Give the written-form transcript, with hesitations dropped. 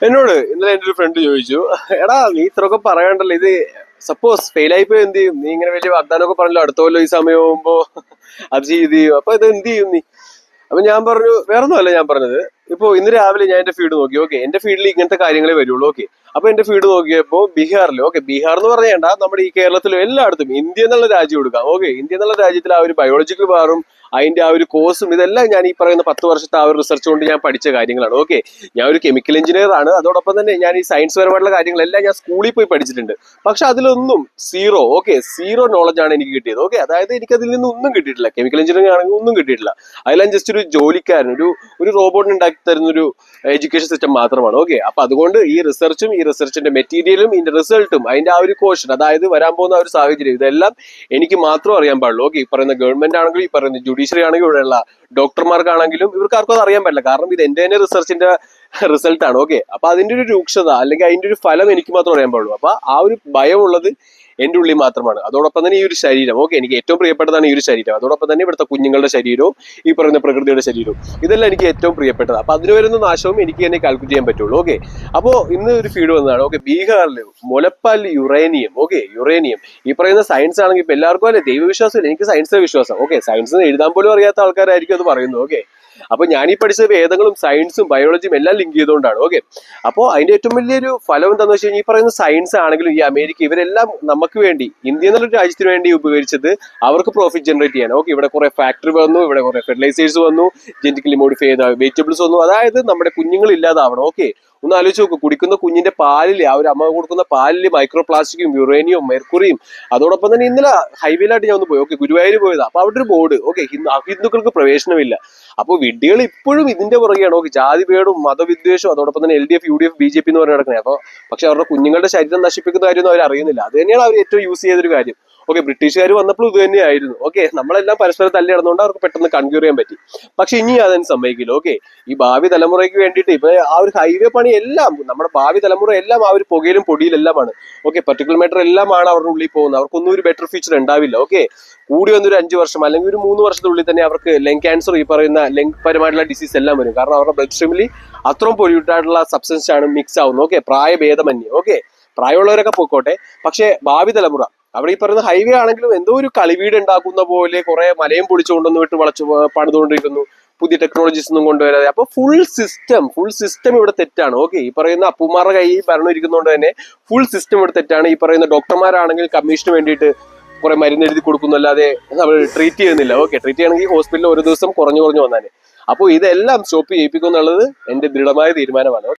എന്നോട് ഇന്നലെ എന്റെ ഒരു ഫ്രണ്ട് ചോദിച്ചു, എടാ നീ ഇത്രയൊക്കെ പറയണ്ടല്ലോ, ഇത് സപ്പോസ് ഫെയിൽ ആയിപ്പോ എന്ത് ചെയ്യും? നീ ഇങ്ങനെ വലിയ വാഗ്ദാനമൊക്കെ പറഞ്ഞല്ലോ, അടുത്ത കൊല്ലം ഈ സമയമാകുമ്പോ അത് ചെയ്യും, അപ്പൊ ഇത് എന്ത് ചെയ്യും നീ? അപ്പൊ ഞാൻ പറഞ്ഞു, വേറൊന്നുമല്ല ഞാൻ പറഞ്ഞത്. ഇപ്പൊ ഇന്ന് രാവിലെ ഞാൻ എന്റെ ഫീഡ് നോക്കി. ഓക്കെ, എന്റെ ഫീഡിൽ ഇങ്ങനത്തെ കാര്യങ്ങളെ വരുള്ളൂ. ഓക്കെ, അപ്പൊ എന്റെ ഫീഡ് നോക്കിയപ്പോ ബീഹാറിൽ, ഓക്കെ, ബീഹാർ എന്ന് പറഞ്ഞേണ്ട, നമ്മുടെ ഈ കേരളത്തിലും എല്ലായിടത്തും ഇന്ത്യ എന്നുള്ള രാജ്യം എടുക്കാം. ഓക്കെ, ഇന്ത്യ എന്നുള്ള രാജ്യത്തിൽ ആ ഒരു ബയോളജിക്കൽ ബാറും അതിന്റെ ആ ഒരു കോഴ്സും ഇതെല്ലാം ഞാൻ ഈ പറയുന്ന 10 വർഷത്തെ ആ ഒരു റിസർച്ച് കൊണ്ട് ഞാൻ പഠിച്ച കാര്യങ്ങളാണ്. ഓക്കെ, ഞാൻ ഒരു കെമിക്കൽ എഞ്ചിനീയർ ആണ്. അതോടൊപ്പം തന്നെ ഞാൻ ഈ സയൻസ് പരമായിട്ടുള്ള കാര്യങ്ങളെല്ലാം ഞാൻ സ്കൂളിൽ പോയി പഠിച്ചിട്ടുണ്ട്. പക്ഷെ അതിലൊന്നും സീറോ, ഓക്കെ, സീറോ നോളജ് ആണ് എനിക്ക് കിട്ടിയത്. ഓക്കെ, അതായത് എനിക്ക് അതിൽ നിന്ന് ഒന്നും കിട്ടിയിട്ടില്ല. കെമിക്കൽ എഞ്ചിനീയറിംഗ് ആണെങ്കിൽ ഒന്നും കിട്ടിയിട്ടില്ല. അതെല്ലാം ജസ്റ്റ് ഒരു ജോലിക്കാരൻ, ഒരു റോബോട്ടിന് ഉണ്ടാക്കി തരുന്ന ഒരു എഡ്യൂക്കേഷൻ സിസ്റ്റം മാത്രമാണ്. ഓക്കെ, അപ്പൊ അതുകൊണ്ട് ഈ റിസർച്ചും ഈ റിസർച്ചിന്റെ മെറ്റീരിയലും ഇതിന്റെ റിസൾട്ടും അതിന്റെ ആ ഒരു കോഷൻ, അതായത് വരാൻ പോകുന്ന ആ ഒരു സാഹചര്യം, ഇതെല്ലാം എനിക്ക് മാത്രം അറിയാൻ പാടുള്ളൂ. ഓക്കെ, ഈ പറയുന്ന ഗവൺമെന്റ് ആണെങ്കിലും ഈ പറയുന്ന ജുഡീഷ്യറി ആണെങ്കിലും ഇവിടെയുള്ള ഡോക്ടർമാർക്കാണെങ്കിലും ഇവർക്ക് ആർക്കും അത് അറിയാൻ പറ്റില്ല. കാരണം ഇത് എന്റെ തന്നെ റിസർച്ചിന്റെ റിസൾട്ട് ആണ്. ഓക്കെ, അപ്പൊ അതിന്റെ ഒരു രൂക്ഷത അല്ലെങ്കിൽ അതിന്റെ ഒരു ഫലം എനിക്ക് മാത്രം അറിയാൻ പാടുള്ളൂ. അപ്പൊ ആ ഒരു ഭയമുള്ളത് എന്റെ ഉള്ളിൽ മാത്രമാണ്. അതോടൊപ്പം തന്നെ ഈ ഒരു ശരീരം, ഓക്കെ, എനിക്ക് ഏറ്റവും പ്രിയപ്പെട്ടതാണ് ഈ ഒരു ശരീരം. അതോടൊപ്പം തന്നെ ഇവിടുത്തെ കുഞ്ഞുങ്ങളുടെ ശരീരവും ഈ പറയുന്ന പ്രകൃതിയുടെ ശരീരവും, ഇതെല്ലാം എനിക്ക് ഏറ്റവും പ്രിയപ്പെട്ടത്. അപ്പൊ അതിന് വരുന്ന നാശവും എനിക്ക് തന്നെ കാൽക്കുലേറ്റ് ചെയ്യാൻ പറ്റുള്ളൂ. ഓക്കെ, അപ്പോ ഇന്ന് ഒരു ഫീഡ് വന്നതാണ്. ഓക്കെ, ബീഹാറിൽ മുലപ്പാൽ യുറേനിയം, ഓക്കെ, യുറേനിയം ഈ പറയുന്ന സയൻസ് ആണെങ്കിൽ ഇപ്പൊ എല്ലാവർക്കും അല്ലെ ദൈവവിശ്വാസം ഇല്ല, എനിക്ക് സയൻസിലെ വിശ്വാസം. ഓക്കെ, സയൻസ് എഴുതാൻ പോലും അറിയാത്ത ആൾക്കാരായിരിക്കും അത് പറയുന്നത്. ഓക്കെ, അപ്പൊ ഞാൻ ഈ പഠിച്ച വേദങ്ങളും സയൻസും ബയോളജിയും എല്ലാം ലിങ്ക് ചെയ്തുകൊണ്ടാണ്. ഓക്കെ, അപ്പോൾ അതിന്റെ ഏറ്റവും വലിയൊരു ഫലം എന്താണെന്ന് വെച്ച് കഴിഞ്ഞാൽ ഈ പറയുന്ന സയൻസ് ആണെങ്കിലും ഈ അമേരിക്ക, ഇവരെല്ലാം നമുക്ക് വേണ്ടി, ഇന്ത്യ എന്നുള്ള രാജ്യത്തിന് വേണ്ടി ഉപകരിച്ചത് അവർക്ക് പ്രോഫിറ്റ് ജനറേറ്റ് ചെയ്യാൻ. ഓക്കെ, ഇവിടെ കുറെ ഫാക്ടറി വന്നു, ഇവിടെ കുറെ ഫെർട്ടിലൈസേഴ്സ് വന്നു, ജെനറ്റിക്കലി മോഡിഫൈ ചെയ്ത വെജിറ്റബിൾസ് വന്നു. അതായത് നമ്മുടെ കുഞ്ഞുങ്ങൾ ഇല്ലാതാവണം. ഓക്കെ, ഒന്ന് ആലോചിച്ച് നോക്കും, കുടിക്കുന്ന കുഞ്ഞിന്റെ പാലിൽ, ആ ഒരു അമ്മ കൊടുക്കുന്ന പാലിൽ മൈക്രോ പ്ലാസ്റ്റിക്കും യുറേനിയവും മെർക്കുറിയും. അതോടൊപ്പം തന്നെ ഇന്നലെ ഹൈവേയിലായിട്ട് ഞാൻ ഒന്ന് പോയി. ഓക്കെ, ഗുരുവായൂർ പോയതാ. അപ്പൊ അവിടെ ഒരു ബോർഡ്, ഓക്കെ, അഹിന്ദുക്കൾക്ക് പ്രവേശനമില്ല. അപ്പോൾ വിഡ്ഢികൾ ഇപ്പോഴും ഇതിന്റെ പുറകെയാണ്. ഓക്കെ, ജാതിഭേദവും മതവിദ്വേഷവും അതോടൊപ്പം തന്നെ LDF UDF BJP എന്ന് പറഞ്ഞ് നടക്കുന്നത്. അപ്പൊ പക്ഷെ അവരുടെ കുഞ്ഞുങ്ങളുടെ ശരീരം നശിപ്പിക്കുന്ന കാര്യമൊന്നും അവർ അറിയുന്നില്ല. അത് തന്നെയാണ് അവർ ഏറ്റവും യൂസ് ചെയ്തൊരു കാര്യം. ഓക്കെ, ബ്രിട്ടീഷുകാർ വന്നപ്പോൾ ഇത് തന്നെയായിരുന്നു. ഓക്കെ, നമ്മളെല്ലാം പരസ്പരം തല്ലി നടന്നുകൊണ്ട് അവർക്ക് പെട്ടെന്ന് കൺക്യൂർ ചെയ്യാൻ പറ്റി. പക്ഷെ ഇനി അതിന് സമ്മതിക്കില്ല. ഓക്കെ, ഈ ഭാവി തലമുറയ്ക്ക് വേണ്ടിയിട്ട് ഇപ്പൊ ആ ഒരു ഹൈവേ പണി എല്ലാം നമ്മുടെ ഭാവി തലമുറ എല്ലാം ആ ഒരു പുകയിലും പൊടിയിലെല്ലാമാണ്. ഓക്കെ, പർട്ടിക്കുലർ മാറ്റർ എല്ലാമാണ് അവരുടെ ഉള്ളിൽ പോകുന്നത്. അവർക്കൊന്നും ഒരു ബെറ്റർ ഫ്യൂച്ചർ ഉണ്ടാവില്ല. ഓക്കെ, കൂടി വന്നൊരു 5 വർഷം അല്ലെങ്കിൽ ഒരു 3 വർഷത്തിനുള്ളിൽ തന്നെ അവർക്ക് ലങ് ക്യാൻസർ, ഈ പറയുന്ന ലങ് പരമായിട്ടുള്ള ഡിസീസ് എല്ലാം വരും. കാരണം അവരുടെ ബ്ലഡ് സ്ട്രീമിൽ അത്രയും പൊല്യൂട്ടഡ് ആയിട്ടുള്ള സബ്സ്റ്റൻസ് ആണ് മിക്സ് ആവുന്നത്. ഓക്കെ, പ്രായഭേദമന്യേ. ഓക്കെ, പ്രായമുള്ളവരൊക്കെ പോയിക്കോട്ടെ, പക്ഷെ ഭാവി തലമുറ അവിടെ ഈ പറയുന്ന ഹൈവേ ആണെങ്കിലും എന്തോ ഒരു കളിവീട് ഉണ്ടാക്കുന്ന പോലെ കുറെ മലയും പൊളിച്ചുകൊണ്ടൊന്ന് വിട്ട് വളച്ചു പണിതുകൊണ്ടിരിക്കുന്നു, പുതിയ ടെക്നോളജീസ് ഒന്നും കൊണ്ടുവരാതെ. അപ്പൊ ഫുൾ സിസ്റ്റം ഇവിടെ തെറ്റാണ്. ഓക്കെ, ഈ പറയുന്ന അപ്പുമാരുടെ കൈ ഭരണം ഇരിക്കുന്നതുകൊണ്ട് തന്നെ ഫുൾ സിസ്റ്റം ഇവിടെ തെറ്റാണ്. ഈ പറയുന്ന ഡോക്ടർമാരാണെങ്കിൽ കമ്മീഷന് വേണ്ടിയിട്ട് കുറെ മരുന്ന് എഴുതി കൊടുക്കുന്നല്ലാതെ നമ്മൾ ട്രീറ്റ് ചെയ്യുന്നില്ല. ഓക്കെ, ട്രീറ്റ് ചെയ്യണമെങ്കിൽ ഹോസ്പിറ്റലിൽ ഒരു ദിവസം കുറഞ്ഞു വന്നാലേ. അപ്പോൾ ഇതെല്ലാം സ്റ്റോപ്പ് ചെയ്യിപ്പിക്കും എന്നുള്ളത് എന്റെ ദൃഢമായ തീരുമാനമാണ്.